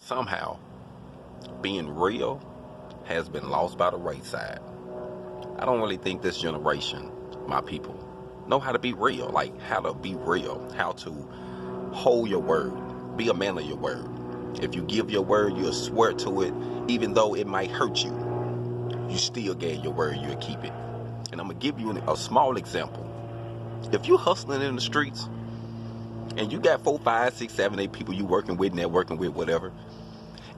somehow being real has been lost by the wayside. I don't really think this generation, my people, know how to be real. Like how to be real, how to hold your word, be a man of your word. If you give your word, you'll swear to it, even though it might hurt you. You still gave your word, you'll keep it. And I'm gonna give you a small example. If you hustling in the streets and you got 4, 5, 6, 7, 8 people you working with, networking with, whatever,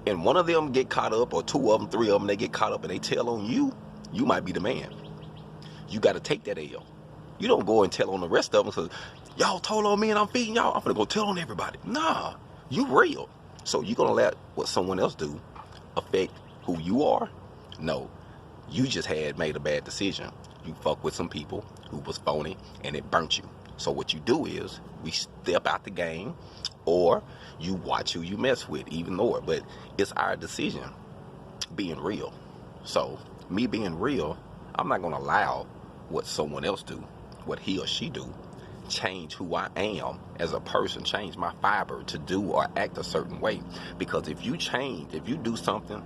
and one of them get caught up, or 2 of them, 3 of them, they get caught up and they tell on you, you might be the man. You got to take that L. You don't go and tell on the rest of them, so y'all told on me and I'm feeding y'all, I'm gonna go tell on everybody. Nah, you real. So you gonna let what someone else do affect who you are? No, you just had made a bad decision. You fuck with some people who was phony and it burnt you. So what you do is we step out the game, or you watch who you mess with, ignore it. But it's our decision being real. So me being real, I'm not gonna allow what someone else do, what he or she do, change who I am as a person, change my fiber to do or act a certain way. Because if you change, if you do something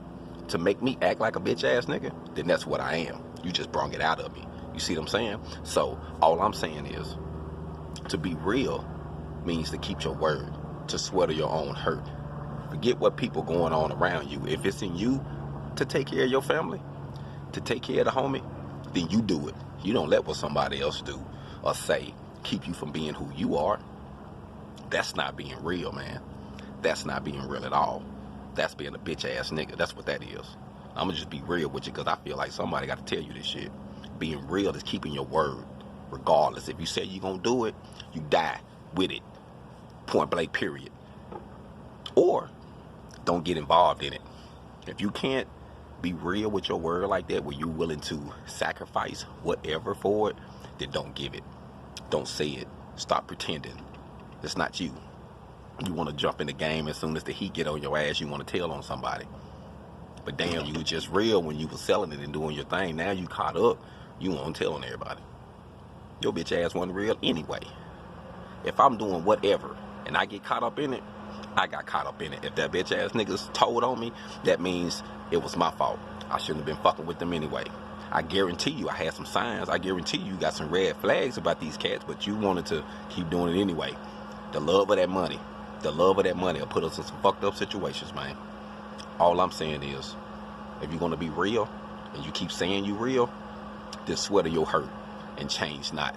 to make me act like a bitch ass nigga, then that's what I am. You just brung it out of me. You see what I'm saying? So all I'm saying is, to be real means to keep your word, to swear to your own hurt. Forget what people going on around you. If it's in you to take care of your family, to take care of the homie, then you do it. You don't let what somebody else do or say keep you from being who you are. That's not being real, man. That's not being real at all. That's being a bitch ass nigga. That's what that is. I'm gonna just be real with you because I feel like somebody got to tell you this shit. Being real is keeping your word, regardless. If you say you're gonna do it, you die with it. Point blank, period. Or don't get involved in it. If you can't be real with your word like that, where you're willing to sacrifice whatever for it, then don't give it. Don't say it. Stop pretending. It's not you. You want to jump in the game as soon as the heat get on your ass, you want to tell on somebody. But damn, you was just real when you was selling it and doing your thing. Now you caught up, you want to tell on everybody. Your bitch ass wasn't real anyway. If I'm doing whatever and I get caught up in it, I got caught up in it. If that bitch ass niggas told on me, that means it was my fault. I shouldn't have been fucking with them anyway. I guarantee you I had some signs. I guarantee you got some red flags about these cats, but you wanted to keep doing it anyway. The love of that money. The love of that money will put us in some fucked up situations, man. All I'm saying is, if you're going to be real and you keep saying you real, then swear to your hurt and change not.